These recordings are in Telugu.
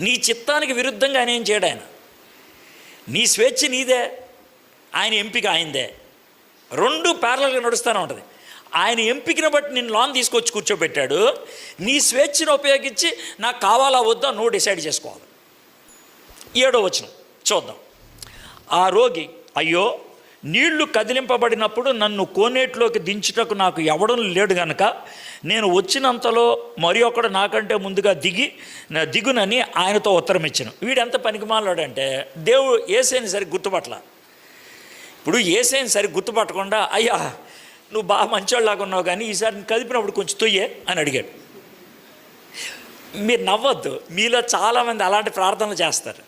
నీ చిత్తానికి విరుద్ధంగా ఆయన ఏం చేయడు. ఆయన నీ స్వేచ్ఛ నీదే, ఆయన ఎంపిక ఆయనదే. రెండు ప్యారలల్గా నడుస్తూనే ఉంటుంది. ఆయన ఎంపికను బట్టి నిన్ను లోన్ తీసుకొచ్చి కూర్చోబెట్టాడు. నీ స్వేచ్ఛను ఉపయోగించి నాకు కావాలా వద్దా నువ్వు డిసైడ్ చేసుకోవాలి. 7వ వచనం చూద్దాం. ఆ రోగి, అయ్యో నీళ్లు కదిలింపబడినప్పుడు నన్ను కోనేటిలోకి దించుటకు నాకు ఎవడం లేడు గనక నేను వచ్చినంతలో మరి ఒకడు నాకంటే ముందుగా దిగునని ఆయనతో ఉత్తరం ఇచ్చాను. వీడెంత పనికిమాలాడంటే దేవుడు యేసేని సరి గుర్తుపట్టల. ఇప్పుడు యేసేని సరి గుర్తుపట్టకుండా, అయ్యా నువ్వు బాగా మంచోళ్ళలాగా ఉన్నావు కానీ ఈసారి కదిపినప్పుడు కొంచెం తొయ్యే అని అడిగాడు. మీరు నవ్వద్దు, మీలో చాలామంది అలాంటి ప్రార్థనలు చేస్తారు.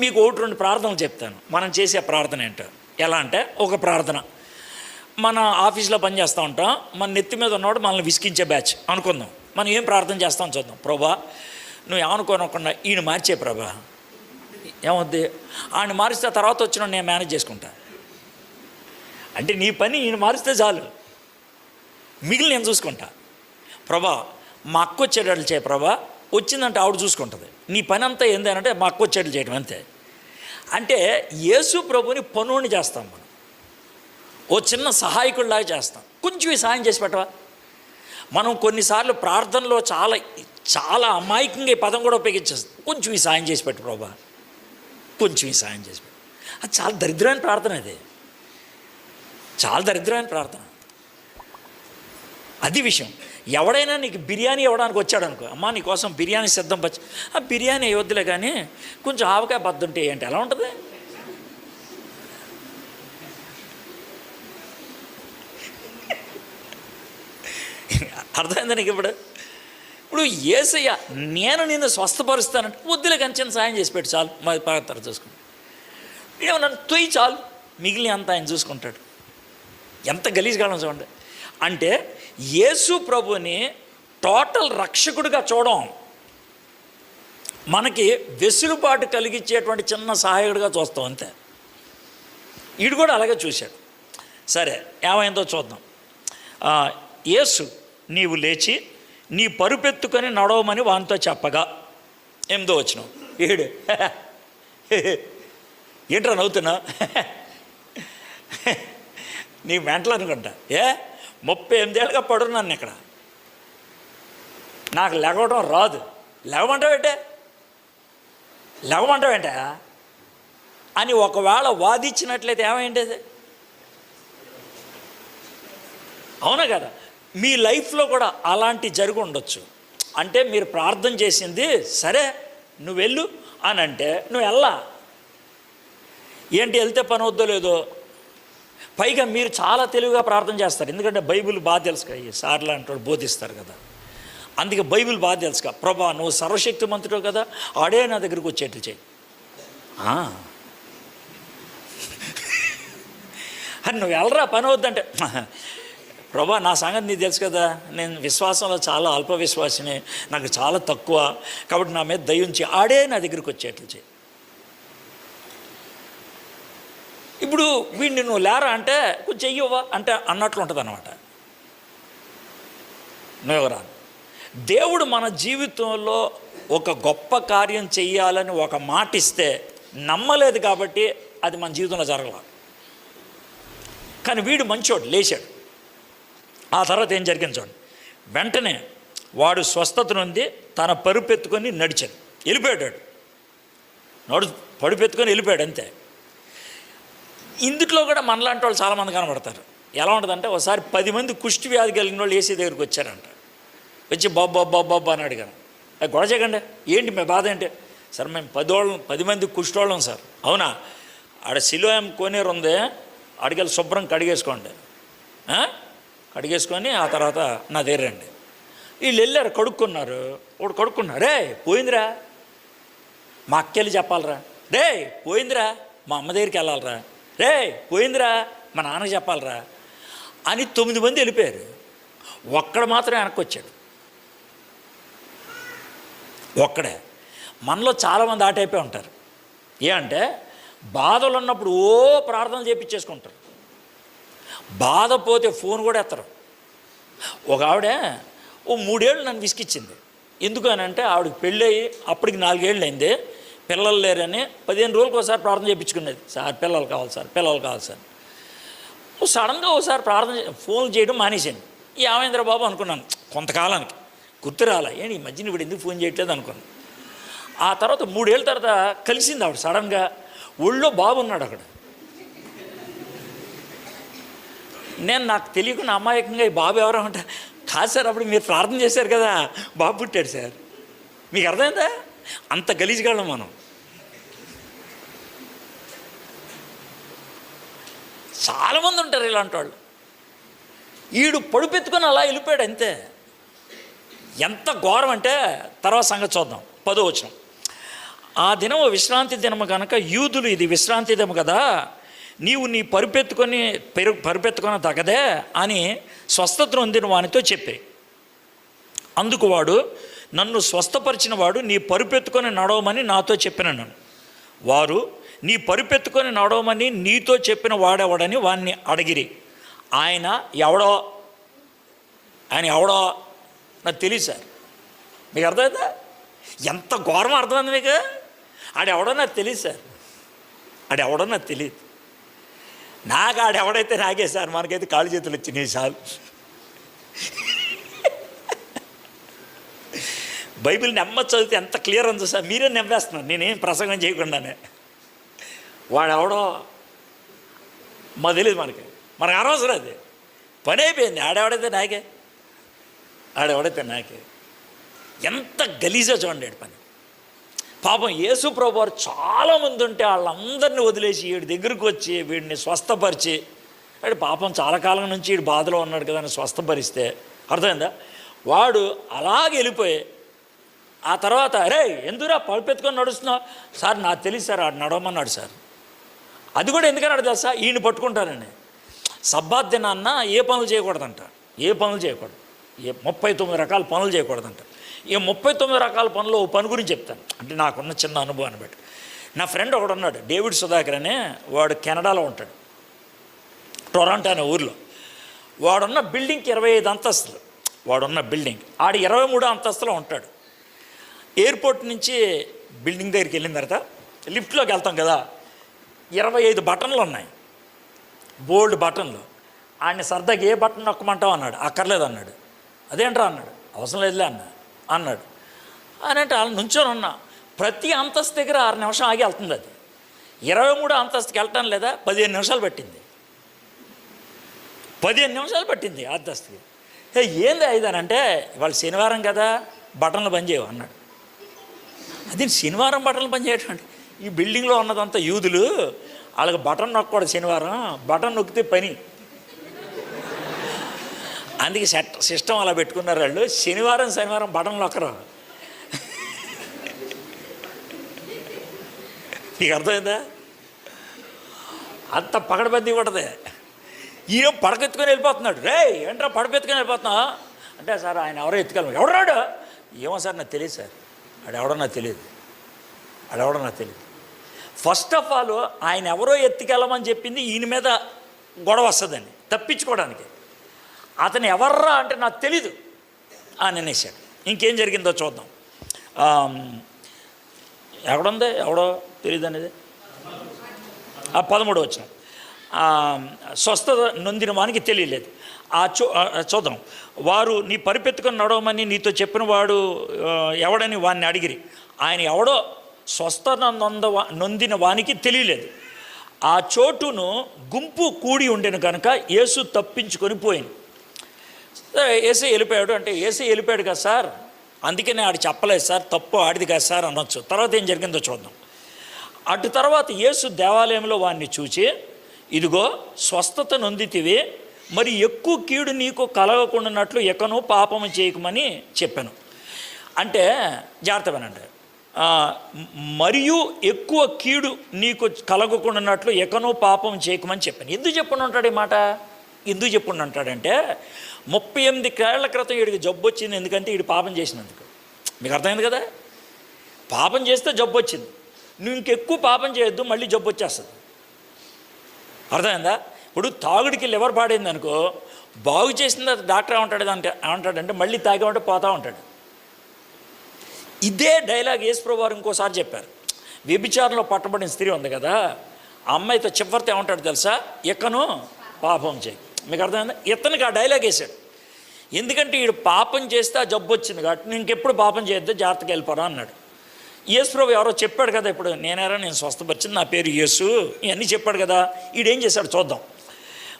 మీకు 1-2 ప్రార్థనలు చెప్తాను. మనం చేసే ప్రార్థన ఏంటో. ఎలా అంటే, ఒక ప్రార్థన, మన ఆఫీస్లో పనిచేస్తూ ఉంటాం, మన నెత్తి మీద ఉన్నవాడు మనల్ని విసికించే బ్యాచ్ అనుకుందాం. మనం ఏం ప్రార్థన చేస్తాం చూద్దాం. ప్రభా నువ్వు ఏమనుకోనకుండా ఈయన మార్చే ప్రభా, ఏమవుద్ది, ఆయన మారిస్తే తర్వాత వచ్చిన నేను మేనేజ్ చేసుకుంటా. అంటే నీ పని ఈయన మారిస్తే చాలు, మిగిలిన నేను చూసుకుంటా. ప్రభా మా అక్క వచ్చేటట్లు చేయ ప్రభా, వచ్చిందంటే ఆవిడ చూసుకుంటుంది. నీ పని అంతా ఏంటంటే మా అక్క వచ్చేట్లు చేయడం అంతే. అంటే యేసు ప్రభుని పనుని చేస్తాం మనం, ఓ చిన్న సహాయకుడిలాగా చేస్తాం. కొంచెం ఈ సాయం చేసి పెట్టవా. మనం కొన్నిసార్లు ప్రార్థనలో చాలా చాలా అమాయకంగా ఈ పదం కూడా ఉపయోగించేస్తాం. కొంచెం ఈ సాయం చేసి పెట్టు ప్రభా, కొంచెం ఈ సాయం చేసి పెట్టు. అది చాలా దరిద్రమైన ప్రార్థన, అది చాలా దరిద్రమైన ప్రార్థన. అది విషయం. ఎవడైనా నీకు బిర్యానీ ఇవ్వడానికి వచ్చాడు అనుకో, అమ్మా నీకోసం బిర్యానీ సిద్ధం పచ్చి, ఆ బిర్యానీ వద్దులే కానీ కొంచెం ఆవకాయ బద్దుంటే ఏంటి, ఎలా ఉంటుంది? అర్థమైందా నీకు? ఇప్పుడు యేసయ్య నేను నిన్ను స్వస్థపరుస్తానంటే వద్దులే కానీ చిన్న సాయం చేసి పెట్టి చాలు, మరి పడతారు చూసుకుంటాడు. ఏమన్నా తొయ్యి చాలు, మిగిలిన అంతా ఆయన చూసుకుంటాడు. ఎంత గలీజ్గాలం చూడండి. అంటే యేసు ప్రభుని టోటల్ రక్షకుడిగా చూడడం, మనకి వెసులుబాటు కలిగించేటువంటి చిన్న సహాయకుడిగా చూస్తాం అంతే. వీడు కూడా అలాగే చూశాడు. సరే ఏమైందో చూద్దాం. యేసు నీవు లేచి నీ పరుపెత్తుకొని నడవమని వానితో చెప్పగా, 8వ వచనం. ఏడు ఏంట్రా నవ్వుతున్నా, నీ మెంటలు అనుకుంటా. 38 ఏళ్ళుగా పడున్నాను ఇక్కడ, నాకు లెగవడం రాదు. లెగమంటావేంటే అని ఒకవేళ వాదించినట్లయితే ఏమైండేది? అవునా కదా? మీ లైఫ్లో కూడా అలాంటి జరిగి ఉండొచ్చు. అంటే మీరు ప్రార్థన చేసింది సరే నువ్వు వెళ్ళు అని అంటే నువ్వు వెళ్ళా, ఏంటి వెళ్తే పని వద్దో లేదో. పైగా మీరు చాలా తెలివిగా ప్రార్థన చేస్తారు, ఎందుకంటే బైబిల్ బాగా తెలుసుగా, ఈ సార్లు అంటాడు బోధిస్తారు కదా, అందుకే బైబిల్ బాగా తెలుసుగా. ప్రభా నువ్వు సర్వశక్తిమంతుడు కదా, ఆడే నా దగ్గరికి వచ్చేట్లు చేయి అని నువ్వు వెళ్ళరా పని వద్దంటే, ప్రభా నా సంగతి నీకు తెలుసు కదా, నేను విశ్వాసంలో చాలా అల్ప విశ్వాసిని, నాకు చాలా తక్కువ, కాబట్టి నా మీద దయ ఉంచి ఆడే నా దగ్గరికి వచ్చేట్లు చేయి. ఇప్పుడు వీడిని నువ్వు లేరా అంటే కొంచెం చెయ్యవా అంటే అన్నట్లు ఉంటుంది అన్నమాట. నువ్వెవరా? దేవుడు మన జీవితంలో ఒక గొప్ప కార్యం చెయ్యాలని ఒక మాట ఇస్తే నమ్మలేదు కాబట్టి అది మన జీవితంలో జరగల. కానీ వీడు మంచోడు, లేచాడు. ఆ తర్వాత ఏం జరిగింది చూడండి. వెంటనే వాడు స్వస్థత నుండి తన పరుపెత్తుకొని నడిచాడు, వెళ్ళిపోయాడు. పరుపెత్తుకొని వెళ్ళిపోయాడు అంతే. ఇందులో కూడా మనలాంటి వాళ్ళు చాలామంది కనబడతారు. ఎలా ఉంటుందంటే, ఒకసారి 10 మంది కుష్టి వ్యాధి కలిగిన వాళ్ళు ఏసీ దగ్గరికి వచ్చారంట. వచ్చి బాబా అని అడిగాను, అది గొడవ చేయకండి, ఏంటి మీ బాధ ఏంటి? సార్ మేము 10 మంది కుష్టివాళ్ళం సార్. అవునా? ఆడ సిలోయం కోనేరు ఉంది, అడిగలు శుభ్రం కడిగేసుకోండి, కడిగేసుకొని ఆ తర్వాత నా దగ్గర రండి. వీళ్ళు వెళ్ళారు, కడుక్కున్నారు. వాడు కడుక్కున్నారే పోయిందిరా, మా అక్కెళ్ళి చెప్పాలరా, రే పోయిందిరా మా అమ్మ దగ్గరికి వెళ్ళాలరా, రే పోయిందిరా మా నాన్నకి చెప్పాలరా అని 9 మంది వెళ్ళిపోయారు. ఒక్కడు మాత్రం వెనక్కి వచ్చాడు, ఒక్కడే. మనలో చాలామంది ఆ టైపే ఉంటారు. అంటే బాధలు ఉన్నప్పుడు ఓ ప్రార్థన చేపించేసుకుంటారు, బాధ పోతే ఫోన్ కూడా ఎత్తరు. ఒక ఆవిడ 3 ఏళ్ళు నన్ను విసికిచ్చింది. ఎందుకు అని అంటే ఆవిడకి పెళ్ళి అయ్యి అప్పటికి 4 ఏళ్ళు అయింది, పిల్లలు లేరని 15 రోజులకు ఒకసారి ప్రార్థన చేయించుకునేది. సార్ పిల్లలు కావాలి సార్, పిల్లలు కావాలి సార్. సడన్గా ఒకసారి ప్రార్థన ఫోన్ చేయడం మానేశాను. ఈ ఆవేంద్ర బాబు అనుకున్నాను కొంతకాలానికి, గుర్తు రాలే, ఏంటి ఈ మధ్యన ఇప్పుడు ఎందుకు ఫోన్ చేయట్లేదు అనుకున్నాను. ఆ తర్వాత 3 ఏళ్ళ తర్వాత కలిసింది ఆవిడ సడన్గా, ఒళ్ళో బాబు ఉన్నాడు అక్కడ. నేను నాకు తెలియకుండా అమాయకంగా ఈ బాబు ఎవరో అంటే, కాదు సార్ అప్పుడు మీరు ప్రార్థన చేశారు కదా బాబు పుట్టాడు సార్. మీకు అర్థమైందా? అంత గలీజ్గాళ్ళం మనం. చాలామంది ఉంటారు ఇలాంటి వాళ్ళు. ఈడు పడుపెత్తుకొని అలా వెళ్ళిపోయాడు అంతే. ఎంత ఘోరం అంటే తర్వాత సంగతి చూద్దాం. 10వ వచనం. ఆ దినము విశ్రాంతి దినము కనుక యూదులు ఇది విశ్రాంతి దినము కదా, నీవు నీ పరుపెత్తుకొని తగదే అని స్వస్థత నొందిన వానితో చెప్పి, అందుకు వాడు, నన్ను స్వస్థపరిచిన వాడు నీ పరుపెత్తుకొని నడవమని నాతో చెప్పినను. వారు, నీ పరుపెత్తుకొని నడవమని నీతో చెప్పిన వాడెవడని వాడిని అడిగిరి. ఆయన ఎవడో నాకు తెలియదు సార్. మీకు అర్థమైందా? ఎంత ఘోరం అర్థమైంది మీకు? ఆడెవడో నాకు తెలియదు సార్, ఆడెవడో నాకు తెలియదు. నాకు ఆడెవడైతే నాకే సార్, మనకైతే కాళ్ళు చేతులు వచ్చినాయి చాలు. బైబిల్ నెమ్మది చదివితే ఎంత క్లియర్ ఉందో సార్, మీరే నమ్మేస్తున్నారు నేనేం ప్రసంగం చేయకుండానే. వాడెవడో మాకు తెలియదు, మనకు అనవసరం, అది పని అయిపోయింది. ఆడెవడైతే నాకే. ఎంత గలీజా చూడండి పని. పాపం యేసు ప్రభు వారు చాలామంది ఉంటే వాళ్ళందరినీ వదిలేసి వీడి దగ్గరికి వచ్చి వీడిని స్వస్థపరిచి, అంటే పాపం చాలా కాలం నుంచి వీడు బాధలో ఉన్నాడు కదా అని స్వస్థపరిస్తే, అర్థమైందా? వాడు అలాగే వెళ్ళిపోయి ఆ తర్వాత, అరే ఎందుకురా పడుపెత్తుకొని నడుస్తున్నావు సార్, నాకు తెలియదు సార్, ఆడు నడవమన్నాడు సార్. అది కూడా ఎందుకన్నాడు తెలుసా? ఈయన పట్టుకుంటానని. సబ్బాత్ దినాన్న ఏ పనులు చేయకూడదంట, ఏ పనులు చేయకూడదు, 39 రకాల పనులు చేయకూడదంట. ఈ 39 రకాల పనులు ఓ పని గురించి చెప్తాను, అంటే నాకున్న చిన్న అనుభవాన్ని బట్టి. నా ఫ్రెండ్ ఒకడు ఉన్నాడు, డేవిడ్ సుధాకర్ అనే వాడు, కెనడాలో ఉంటాడు, టొరాంటో అనే ఊర్లో. వాడున్న బిల్డింగ్కి 25 అంతస్తులు, వాడున్న బిల్డింగ్. ఆడు 23 అంతస్తులో ఉంటాడు. ఎయిర్పోర్ట్ నుంచి బిల్డింగ్ దగ్గరికి వెళ్ళిన తర్వాత లిఫ్ట్లోకి వెళ్తాం కదా, 25 బటన్లు ఉన్నాయి, బోల్డ్ బటన్లు. ఆయన సరదాగా ఏ బటన్ నొక్కమంటావు అన్నాడు. అక్కర్లేదు అన్నాడు. అదేంట్రా అన్నాడు. అవసరం లేదులే అన్నాడు. అని అంటే వాళ్ళు నుంచొని ఉన్నా, ప్రతి అంతస్తు దగ్గర 6 నిమిషం ఆగి వెళ్తుంది. అది 23 అంతస్తుకి వెళ్ళటం లేదా 15 నిమిషాలు పట్టింది. 15 నిమిషాలు పట్టింది అంతస్తుకి. ఏంది అయిదానంటే, ఇవాళ శనివారం కదా బటన్లు బంద్ చేయవు అన్నాడు. అది శనివారం బటన్లు బంద్ చేయటం అంటే, ఈ బిల్డింగ్లో ఉన్నదంతా యూదులు, వాళ్ళకి బటన్ నొక్కకూడదు శనివారం, బటన్ నొక్కితే పని. అందుకే సిస్టమ్ అలా పెట్టుకున్నారు వాళ్ళు. శనివారం బటన్ నొక్కరు. నీకు అర్థమైందా? అంత పకడబందీ ఉంటుంది. ఈయన పడకెత్తుకొని వెళ్ళిపోతున్నాడు. రే ఏంట్రా పడపెత్తుకొని వెళ్ళిపోతున్నా అంటే, సార్ ఆయన ఎవరో ఎత్తుకెళ్ళి. ఎవడరాడు? ఏమో సార్ నాకు తెలియదు సార్, ఆడెవడో నాకు తెలియదు. ఫస్ట్ ఆఫ్ ఆల్ ఆయన ఎవరో ఎత్తుకెళ్ళమని చెప్పింది ఈయన మీద గొడవ వస్తుందని తప్పించుకోవడానికి. అతను ఎవర్రా అంటే నాకు తెలీదు అని అనేసాడు. ఇంకేం జరిగిందో చూద్దాం. ఎక్కడుంది ఎవడో తెలియదు అనేది 13వ వచనం. స్వస్థత నొందిన వానికి తెలియలేదు. చూద్దాం. వారు నీ పరిపెత్తుకొని నడవమని నీతో చెప్పిన వాడు ఎవడని వాడిని అడిగిరి. ఆయన ఎవడో స్వస్థత నొందిన వానికి తెలియలేదు. ఆ చోటును గుంపు కూడి ఉండెను కనుక యేసు తప్పించుకొని పోయింది. ఏసీ వెళ్ళిపోయాడు అంటే, ఏసీ వెళ్ళిపోయాడు కదా సార్, అందుకనే ఆడు చెప్పలేదు సార్, తప్పు ఆడిది కదా సార్ అనొచ్చు. తర్వాత ఏం జరిగిందో చూద్దాం. అటు తర్వాత యేసు దేవాలయంలో వాడిని చూచి, ఇదిగో స్వస్థత నొందితివి, మరి ఎక్కువ కీడు నీకు కలగకుండానట్లు ఎక్కనో పాపము చేయకమని చెప్పాను. అంటే జాగ్రత్తమేనండి, మరియు ఎక్కువ కీడు నీకు కలగకుండానట్లు ఎక్కనో పాపం చేయకమని చెప్పాను. ఎందుకు చెప్పుండి ఉంటాడు ఈ మాట? ఎందుకు చెప్పుండి అంటాడంటే, 38 ఏళ్ల క్రితం వీడికి జబ్బు వచ్చింది. ఎందుకంటే వీడు పాపం చేసినందుకు. మీకు అర్థమైంది కదా? పాపం చేస్తే జబ్బు వచ్చింది. నువ్వు ఇంకెక్కువ పాపం చేయొద్దు, మళ్ళీ జబ్బు వచ్చేస్తుంది. అర్థమైందా? ఇప్పుడు తాగుడికి లివర్ పాడైంది అనుకో, బాగు చేసిన డాక్టర్ ఏమంటాడు, ఏమంటాడంటే మళ్ళీ తాగేమంటే పోతూ ఉంటాడు. ఇదే డైలాగ్ యేసుప్రభువు వారు ఇంకోసారి చెప్పారు. వ్యభిచారంలో పట్టబడిన స్త్రీ ఉంది కదా, ఆ అమ్మాయితో చివరితో ఏమంటాడు తెలుసా? ఇకను పాపం చేయి. మీకు అర్థమైందా? ఇతనికి ఆ డైలాగ్ వేశాడు. ఎందుకంటే వీడు పాపం చేస్తే ఆ జబ్బు వచ్చింది కాబట్టి ఇంకెప్పుడు పాపం చేయొద్దు, జాగ్రత్తగా వెళ్ళిపోరా అన్నాడు. యేసుప్రభు ఎవరో చెప్పాడు కదా, ఇప్పుడు నేను స్వస్థపరిచింది, నా పేరు యేసు, ఇవన్నీ చెప్పాడు కదా. వీడేం చేశాడు చూద్దాం.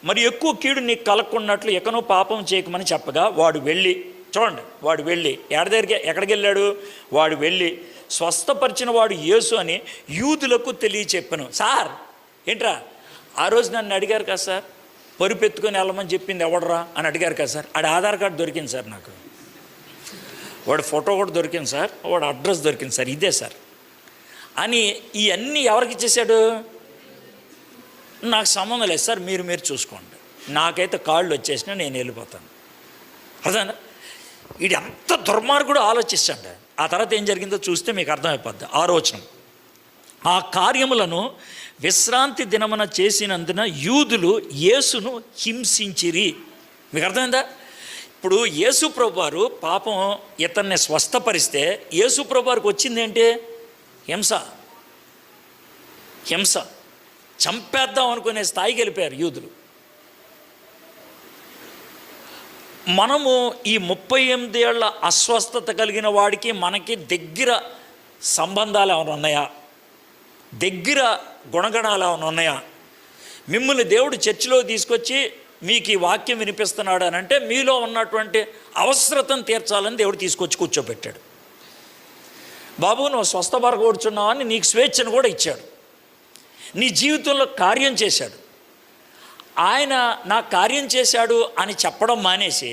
మరి ఎక్కువ కీడు నీకు కలగకున్నట్లు ఎక్కనో పాపం చేయకమని చెప్పగా వాడు వెళ్ళి, చూడండి, వాడు వెళ్ళి ఎక్కడికి వెళ్ళాడు? వాడు వెళ్ళి స్వస్థపరిచిన వాడు యేసు అని యూదులకు తెలియచెప్పాను. సార్ ఏంట్రా, ఆ రోజు నన్ను అడిగారు కదా సార్, పరుపెత్తుకొని వెళ్ళమని చెప్పింది ఎవడరా అని అడిగారు కదా సార్. ఆడ ఆధార్ కార్డు దొరికింది సార్, నాకు వాడు ఫోటో కూడా దొరికింది సార్, వాడు అడ్రస్ దొరికింది సార్, ఇదే సార్ అని ఇవన్నీ ఎవరికి ఇచ్చేసాడు? నాకు సంబంధం లేదు సార్, మీరు చూసుకోండి, నాకైతే కాళ్ళు వచ్చేసినా నేను వెళ్ళిపోతాను. అర్థమైందా? వీడు ఎంత దుర్మార్గుడు ఆలోచిస్తాడు. ఆ తర్వాత ఏం జరిగిందో చూస్తే మీకు అర్థమైపోద్ది. 6వ వచనం, ఆ కార్యములను విశ్రాంతి దినమున చేసినందున యూదులు యేసును హింసించిరి. మీకు అర్థమైందా? ఇప్పుడు యేసు ప్రభువారు పాపం ఇతన్ని స్వస్థపరిస్తే యేసు ప్రభువారికి వచ్చింది ఏంటి? హింస. చంపేద్దాం అనుకునే స్థాయికి వెళ్ళిపోయారు యూదులు. మనము ఈ 38 ఏళ్ల అస్వస్థత కలిగిన వాడికి మనకి దగ్గర సంబంధాలు ఏమైనా ఉన్నాయా? దగ్గర గుణగణాలు ఏమైనా ఉన్నాయా? మిమ్మల్ని దేవుడు చర్చిలో తీసుకొచ్చి మీకు ఈ వాక్యం వినిపిస్తున్నాడు అని అంటే మీలో ఉన్నటువంటి అవసరతను తీర్చాలని దేవుడు తీసుకొచ్చి కూర్చోబెట్టాడు. బాబు నువ్వు స్వస్థపర కూర్చున్నావు అని నీకు స్వేచ్ఛను కూడా ఇచ్చాడు. నీ జీవితంలో కార్యం చేశాడు. ఆయన నా కార్యం చేశాడు అని చెప్పడం మానేసి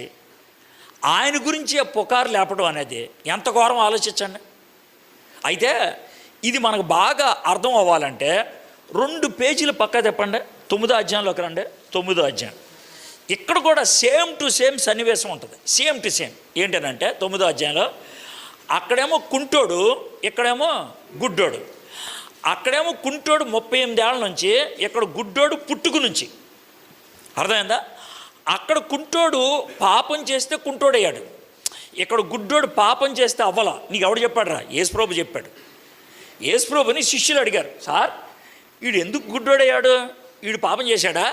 ఆయన గురించి పుకారు లేపడం అనేది ఎంత ఘోరం ఆలోచించండి. అయితే ఇది మనకు బాగా అర్థం అవ్వాలంటే 2 పేజీలు పక్క చెప్పండి, 9వ అధ్యాయంలోకి రండి. 9వ అధ్యాయం ఇక్కడ కూడా సేమ్ టు సేమ్ సన్నివేశం ఉంటుంది. సేమ్ టు సేమ్ ఏంటంటే 9వ అధ్యాయంలో అక్కడేమో కుంటోడు, ఇక్కడేమో గుడ్డోడు. అక్కడేమో కుంటోడు 38 ఏళ్ళ నుంచి, ఇక్కడ గుడ్డోడు పుట్టుకు నుంచి. అర్థమైందా? అక్కడ కుంటోడు పాపం చేస్తే కుంటోడయ్యాడు, ఇక్కడ గుడ్డోడు పాపం చేస్తే అవ్వలా. నీకు ఎవడు చెప్పాడు రా? యేసుప్రభు చెప్పాడు. యేసుప్రభుని శిష్యులు అడిగారు, సార్ వీడు ఎందుకు గుడ్డోడయ్యాడు? వీడు పాపం చేశాడా?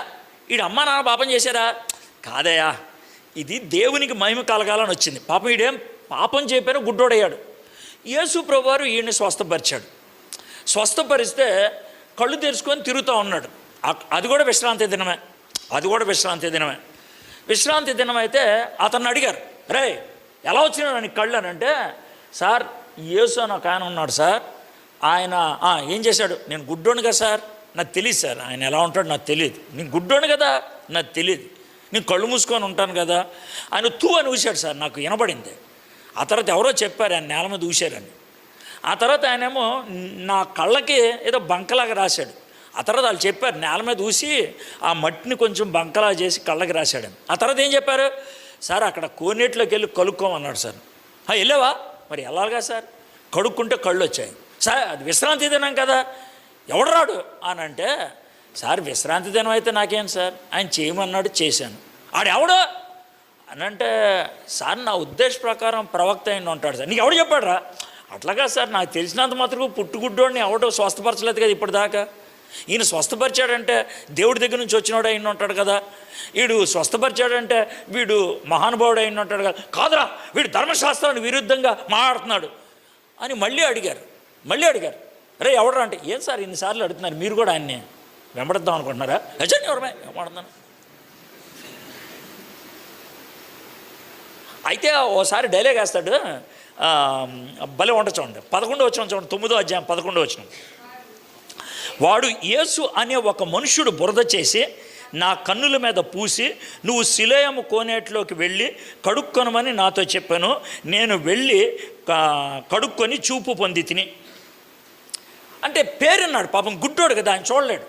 వీడు అమ్మా నాన్న పాపం చేశారా? కాదయ్యా, ఇది దేవునికి మహిమ కలగాలని వచ్చింది. పాపం వీడేం పాపం చెప్పారు, గుడ్డోడయ్యాడు. యేసు ప్రభువారు వీడిని స్వస్థపరిచాడు. స్వస్థపరిస్తే కళ్ళు తెరుచుకొని తిరుగుతూ ఉన్నాడు. అది కూడా విశ్రాంతి దినమే. విశ్రాంతి దినం అయితే అతన్ని అడిగారు, రే ఎలా వచ్చినాడు నీకు కళ్ళు అని అంటే, సార్ యేసు అని ఒక ఆయన ఉన్నాడు సార్, ఆయన ఏం చేశాడు? నేను గుడ్డోను కదా సార్, నాకు తెలియదు సార్, ఆయన ఎలా ఉంటాడు నాకు తెలియదు. నేను గుడ్డోను కదా, నాకు తెలియదు. నేను కళ్ళు మూసుకొని ఉంటాను కదా. ఆయన తూ అని ఊశాడు సార్, నాకు వినబడింది. ఆ తర్వాత ఎవరో చెప్పారు ఆయన నేల మీద ఊశారని. ఆ తర్వాత ఆయనేమో నా కళ్ళకి ఏదో బంకలాగా రాశాడు. ఆ తర్వాత వాళ్ళు చెప్పారు నేల మీద ఊసి ఆ మట్టిని కొంచెం బంకలా చేసి కళ్ళకి రాశాడని. ఆ తర్వాత ఏం చెప్పారు? సార్ అక్కడ కోనేటిలోకి వెళ్ళి కలుక్కోమన్నాడు సార్. వెళ్ళావా? మరి వెళ్ళాలిగా సార్, కడుక్కుంటే కళ్ళు వచ్చాయి. సార్ అది విశ్రాంతి దినం కదా, ఎవడు రాడు అని అంటే, సార్ విశ్రాంతి దినం అయితే నాకేం సార్, ఆయన చేయమన్నాడు చేశాను. ఆడెవడో అని అంటే, సార్ నా ఉద్దేశ ప్రకారం ప్రవక్త అయిన ఉంటాడు సార్. నీకు ఎవడు చెప్పాడు రా? అట్లాగా సార్, నాకు తెలిసినంత మాత్రం పుట్టుగుడ్డోడిని ఎవడో స్వస్థపరచలేదు కదా ఇప్పటిదాకా. ఈయన స్వస్థపరిచాడంటే దేవుడి దగ్గర నుంచి వచ్చినోడు అయిన ఉంటాడు కదా, వీడు స్వస్థపరిచాడంటే వీడు మహానుభావుడు అయిన ఉంటాడు కదా. కాదురా, వీడు ధర్మశాస్త్రానికి విరుద్ధంగా మాట్లాడుతున్నాడు అని మళ్ళీ అడిగారు. అరే ఎవడరా అంటే, ఏం సార్ ఇన్నిసార్లు అడుగుతున్నారు, మీరు కూడా ఆయన్ని వెంబడిద్దాం అనుకుంటున్నారా? నిజంగా ఎవరమే వెంబడుతున్నాను. అయితే ఓసారి డైలాగ్ వేస్తాడు, భలే వంట చూడండి. 11వ వచనం చూడండి, 9వ అధ్యాయం 11వ వచనం. వాడు యేసు అనే ఒక మనుషుడు బురద చేసి నా కన్నుల మీద పూసి, నువ్వు సిలోయము కోనేటిలోకి వెళ్ళి కడుక్కొనమని నాతో చెప్పాను. నేను వెళ్ళి కడుక్కొని చూపు పొంది తిని అంటే పేరున్నాడు. పాపం గుడ్డోడు కదా, ఆయన చూడలేడు.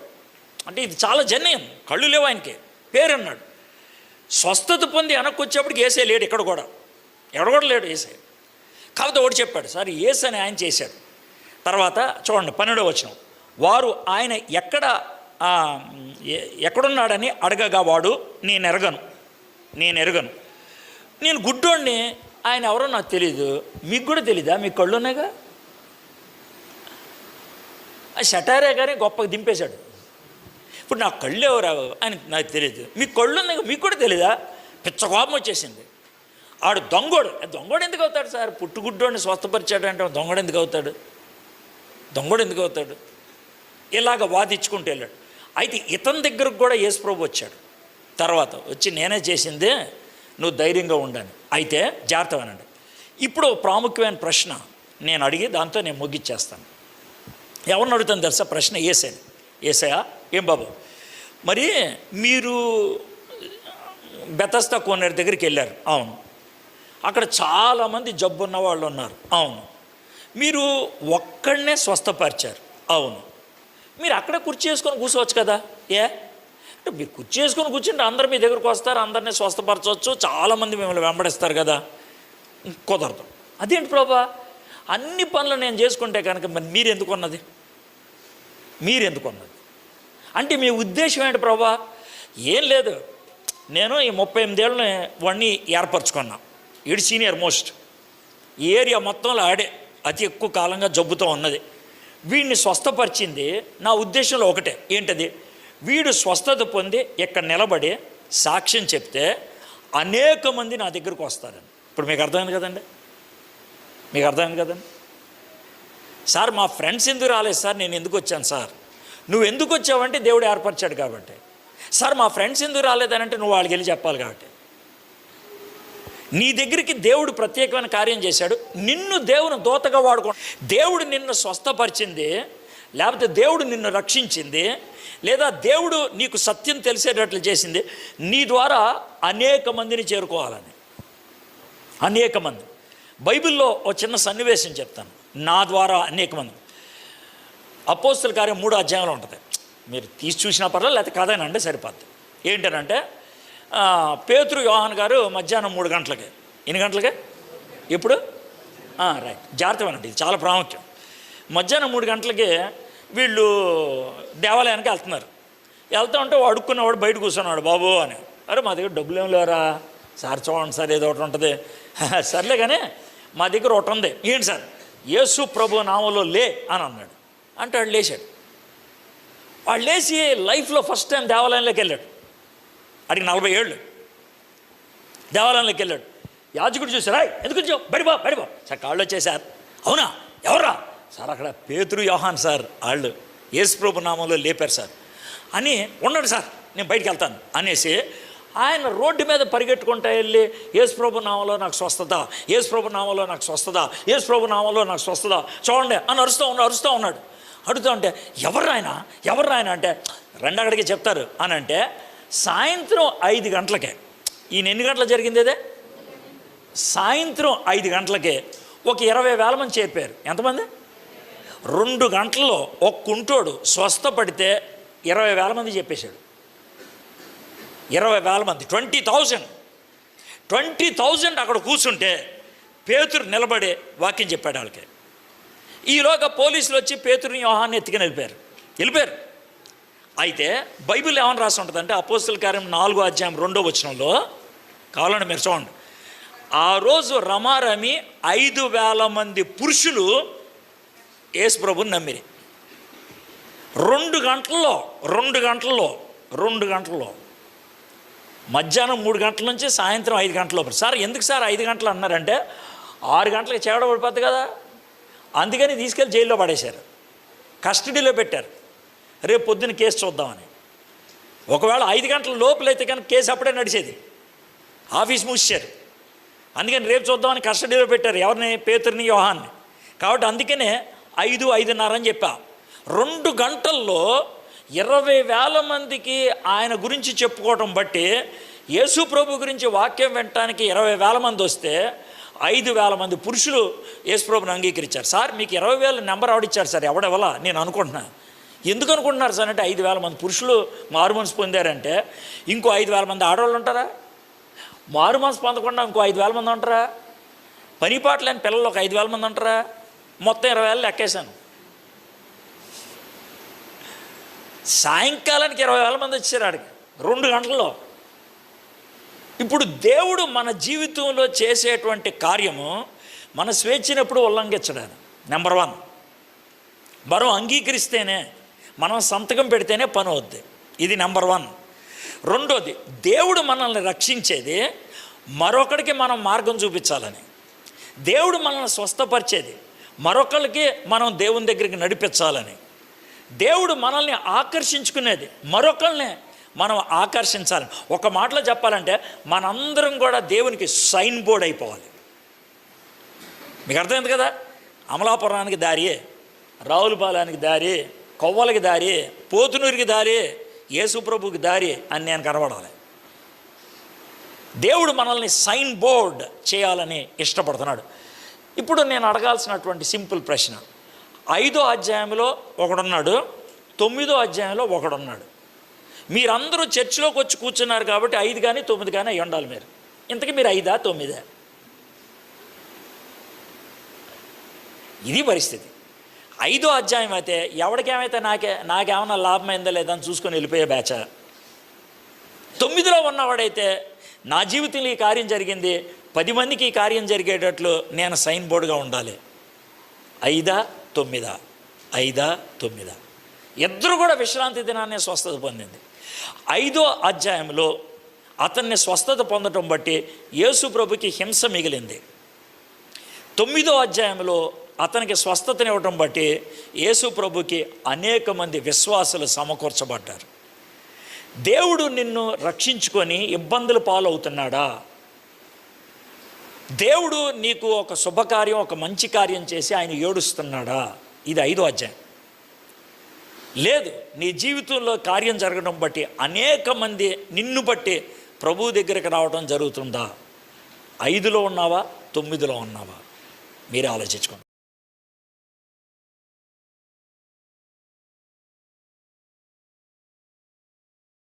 అంటే ఇది చాలా జన్యం, కళ్ళు లేవు ఆయనకి, పేరున్నాడు. స్వస్థత పొంది వెనక్కి వచ్చేప్పటికి ఏసే లేడు, ఇక్కడ కూడా ఎవడు కూడా లేడు ఏసే. కాకపోతే ఒకటి చెప్పాడు, సార్ ఏసు అని ఆయన చేశాడు. తర్వాత చూడండి 12వ వచనం, వారు ఆయన ఎక్కడున్నాడని అడగగా వాడు నేను ఎరగను, నేను గుడ్డోడిని ఆయన ఎవరో నాకు తెలీదు, మీకు కూడా తెలీదా? మీకు కళ్ళు ఉన్నాయిగా. ఆ షటారే కానీ గొప్పగా దింపేశాడు. ఇప్పుడు నా కళ్ళు ఎవరు ఆయన నాకు తెలియదు, మీకు కళ్ళు ఉన్నాయి, మీకు కూడా తెలీదా? పిచ్చ కోపం వచ్చేసింది. ఆడు దొంగోడు ఎందుకు అవుతాడు సార్? పుట్టుగుడ్డోడిని స్వస్థపరిచాడంటే దొంగడు ఎందుకు అవుతాడు? ఇలాగ వాదించుకుంటూ వెళ్ళాడు. అయితే ఇతని దగ్గరకు కూడా యేసుప్రభు వచ్చాడు. తర్వాత వచ్చి నేనే చేసిందే, నువ్వు ధైర్యంగా ఉండని. అయితే జాగ్రత్త అనండి. ఇప్పుడు ప్రాముఖ్యమైన ప్రశ్న నేను అడిగి దాంతో నేను ముగిచ్చేస్తాను. ఎవరిని అడుగుతాను తెలుసా ప్రశ్న? ఏసయ్యా ఏం బాబు, మరి మీరు బెతస్దా కోనేరు దగ్గరికి వెళ్ళారు. అవును. అక్కడ చాలామంది జబ్బున్న వాళ్ళు ఉన్నారు. అవును. మీరు ఒక్కడనే స్వస్థపరిచారు. అవును. మీరు అక్కడే కుర్చీ చేసుకొని కూర్చోవచ్చు కదా. అంటే మీరు కుర్చీ చేసుకొని కూర్చుంటే అందరు మీ దగ్గరకు వస్తారు, అందరినీ స్వస్థపరచవచ్చు, చాలామంది మిమ్మల్ని వెంబడిస్తారు కదా. కుదరదు. అదేంటి ప్రభా, అన్ని పనులు నేను చేసుకుంటే కనుక మరి మీరెందుకు ఉన్నది అంటే మీ ఉద్దేశం ఏంటి ప్రభా? ఏం లేదు, నేను ఈ 38 ఏళ్ళని వాడిని ఏర్పరచుకున్నా. ఈడు సీనియర్ మోస్ట్, ఈ ఏరియా మొత్తంలో ఆడే అతి ఎక్కువ కాలంగా జబ్బుతో ఉన్నది. వీడిని స్వస్థపరిచింది నా ఉద్దేశంలో ఒకటే. ఏంటది? వీడు స్వస్థత పొంది ఇక్కడ నిలబడి సాక్ష్యం చెప్తే అనేక మంది నా దగ్గరకు వస్తారని. ఇప్పుడు మీకు అర్థమైంది కదండి? సార్ మా ఫ్రెండ్స్ ఎందుకు రాలేదు సార్, నేను ఎందుకు వచ్చాను సార్? నువ్వు ఎందుకు వచ్చావంటే దేవుడు ఏర్పరిచాడు కాబట్టి. సార్ మా ఫ్రెండ్స్ ఎందుకు రాలేదనంటే నువ్వు వాళ్ళకి వెళ్ళి చెప్పాలి కాబట్టి. నీ దగ్గరికి దేవుడు ప్రత్యేకమైన కార్యం చేశాడు, నిన్ను దేవుని దూతగా వాడుకో. దేవుడు నిన్ను స్వస్థపరిచింది, లేకపోతే దేవుడు నిన్ను రక్షించింది, లేదా దేవుడు నీకు సత్యం తెలిసేటట్లు చేసింది నీ ద్వారా అనేక మందిని చేరుకోవాలని. అనేక మంది. బైబిల్లో ఒక చిన్న సన్నివేశం చెప్తాను. నా ద్వారా అనేక మంది. అపోస్తల కార్యం 3వ అధ్యాయంలో ఉంటుంది. మీరు తీసి చూసినా పర్లేదు, లేకపోతే కథనంటే సరిపోద్ది. ఏంటనంటే పేతురు యోహాన్ గారు మధ్యాహ్నం 3 గంటలకి, ఎన్ని గంటలకి? ఎప్పుడు? రైట్, జాగ్రత్తమేనండి, ఇది చాలా ప్రాముఖ్యం. మధ్యాహ్నం 3 గంటలకి వీళ్ళు దేవాలయానికి వెళ్తూ ఉంటే అడుక్కున్నవాడు బయట కూర్చున్నాడు. బాబు అని, అరే మా దగ్గర డబ్బులు ఏం లేరా సార్, చూడండి సార్ ఏదో ఒకటి ఉంటుంది. సర్లే కానీ మా దగ్గర ఒకటి ఉంది. ఏంటి సార్? యేసు ప్రభు నామంలో లే అని అన్నాడు. అంటే వాడు లేచాడు. వాడు లేచి లైఫ్లో ఫస్ట్ టైం దేవాలయంలోకి వెళ్ళాడు. అడిగి 40 ఏళ్ళు దేవాలయంలోకి వెళ్ళాడు. యాజకుడు చూసారా, ఎందుకు వచ్చావు? బడిబా సార్, కాళ్ళు వచ్చేసారు. అవునా, ఎవర్రా సార్? అక్కడ పేతురు యోహాన్ సార్, వాళ్ళు యేసు ప్రభు నామంలో లేపారు సార్ అని. ఉన్నాడు సార్, నేను బయటికి వెళ్తాను అనేసి ఆయన రోడ్డు మీద పరిగెట్టుకుంటా వెళ్ళి యేసు ప్రభు నామంలో నాకు స్వస్థత, యేసు ప్రభు నామంలో నాకు స్వస్థత, యేసు ప్రభు నామంలో నాకు స్వస్థత చూడండి అని అరుస్తూ ఉన్నాడు. అడుగుతూ ఉంటే ఎవరు ఆయన అంటే రెండు అక్కడికి చెప్తారు అని. అంటే సాయంత్రం 5 గంటలకే, ఈయన ఎన్ని గంటలకు జరిగింది అదే? సాయంత్రం 5 గంటలకే ఒక 20,000 మంది చేరిపోయారు. ఎంతమంది? 2 గంటల్లో ఒక కుంటోడు స్వస్థపడితే 20,000 మంది చెప్పేశాడు. 20,000 మంది, 20,000 అక్కడ కూర్చుంటే పేతురు నిలబడి వాక్యం చెప్పాడు వాళ్ళకి. ఈలోగా పోలీసులు వచ్చి పేతురుని యోహాన్ని ఎత్తుకుని వెళ్ళిపోయారు. అయితే బైబిల్ ఏమని రాసి ఉంటుందంటే అపోస్తల కార్యం 4వ అధ్యాయం 2వ వచనంలో, కావాలంటే మీరు చూడండి, ఆ రోజు రమారమి 5,000 మంది పురుషులు యేసు ప్రభుని నమ్మిరి. 2 గంటల్లో మధ్యాహ్నం 3 గంటల నుంచి సాయంత్రం 5 గంటల. సార్ ఎందుకు సార్ 5 గంటలు అన్నారంటే 6 గంటలకు చేవడ పడిపోద్ది కదా, అందుకని తీసుకెళ్ళి జైల్లో పడేశారు, కస్టడీలో పెట్టారు. రేపు పొద్దున్న కేసు చూద్దామని. ఒకవేళ 5 గంటల లోపలైతే కనుక కేసు అప్పుడే నడిచేది, ఆఫీస్ మూసేశారు. అందుకని రేపు చూద్దామని కస్టడీలో పెట్టారు. ఎవరిని? పేతురుని, యోహాన్ని. కాబట్టి అందుకనే 5:30 అని చెప్పా. 2 గంటల్లో 20,000 మందికి ఆయన గురించి చెప్పుకోవటం బట్టి యేసు ప్రభు గురించి వాక్యం వినటానికి 20,000 మంది వస్తే 5,000 మంది పురుషులు యేసు ప్రభుని అంగీకరించారు. సార్ మీకు 20,000 నెంబర్ ఆవిడిచ్చారు సార్, ఎవడెవలా నేను అనుకుంటున్నా. ఎందుకు అనుకుంటున్నారు సార్ అంటే 5,000 మంది పురుషులు మారుమనసు పొందారంటే ఇంకో 5,000 మంది ఆడవాళ్ళు ఉంటారా? మారుమనసు పొందకుండా ఇంకో 5,000 మంది ఉంటారా? పనిపాటు లేని పిల్లలు ఒక 5,000 మంది ఉంటారా? మొత్తం 20,000 లెక్కేశాను. సాయంకాలానికి 20,000 మంది వచ్చారు ఆడికి 2 గంటల్లో. ఇప్పుడు దేవుడు మన జీవితంలో చేసేటువంటి కార్యము మన స్వేచ్ఛనప్పుడు ఉల్లంఘించడాను. నెంబర్ 1, మనం అంగీకరిస్తేనే, మనం సంతకం పెడితేనే పని అవుద్ది. ఇది నెంబర్ 1. రెండోది, దేవుడు మనల్ని రక్షించేది మరొకడికి మనం మార్గం చూపించాలని. దేవుడు మనల్ని స్వస్థపరిచేది మరొకరికి మనం దేవుని దగ్గరికి నడిపించాలని. దేవుడు మనల్ని ఆకర్షించుకునేది మరొకరిని మనం ఆకర్షించాలని. ఒక మాటలో చెప్పాలంటే మనందరం కూడా దేవునికి సైన్ బోర్డ్ అయిపోవాలి. మీకు అర్థమైంది కదా? అమలాపురానికి దారి, రావులపాలెనికి దారి, కొవ్వలకి దారి, పోతునూరికి దారి, యేసుప్రభుకి దారి అని నేను కనబడాలి. దేవుడు మనల్ని సైన్ బోర్డ్ చేయాలని ఇష్టపడుతున్నాడు. ఇప్పుడు నేను అడగాల్సినటువంటి సింపుల్ ప్రశ్న, 5వ అధ్యాయంలో ఒకడున్నాడు, 9వ అధ్యాయంలో ఒకడున్నాడు. మీరందరూ చర్చిలోకి వచ్చి కూర్చున్నారు కాబట్టి 5 కానీ 9 కానీ అయి ఉండాలి. మీరు ఇంతకీ మీరు 5ఆ 9ఆ? ఇది పరిస్థితి. 5వ అధ్యాయం అయితే ఎవరికేమైతే నాకేమన్నా లాభమైందా లేదా అని చూసుకొని వెళ్ళిపోయే బ్యాచ. 9లో ఉన్నవాడైతే నా జీవితంలో ఈ కార్యం జరిగింది, 10 మందికి ఈ కార్యం జరిగేటట్లు నేను సైన్ బోర్డుగా ఉండాలి. 5ఆ 9ఆ? 5ఆ 9ఆ? ఇద్దరు కూడా విశ్రాంతి దినాన్ని స్వస్థత పొందింది. 5వ అధ్యాయంలో అతన్ని స్వస్థత పొందటం బట్టి యేసు ప్రభుకి హింస మిగిలింది. 9వ అధ్యాయంలో అతనికి స్వస్థతనివ్వటం బట్టి యేసు ప్రభుకి అనేక మంది విశ్వాసులు సమకూర్చబడ్డారు. దేవుడు నిన్ను రక్షించుకొని ఇబ్బందులు పాలవుతున్నాడా? దేవుడు నీకు ఒక శుభకార్యం, ఒక మంచి కార్యం చేసి ఆయన ఏడుస్తున్నాడా? ఇది 5వ అధ్యాయం. లేదు, నీ జీవితంలో కార్యం జరగడం బట్టి అనేక మంది నిన్ను బట్టి ప్రభు దగ్గరికి రావడం జరుగుతుందా? 5లో ఉన్నావా 9లో ఉన్నావా? మీరే ఆలోచించుకోండి.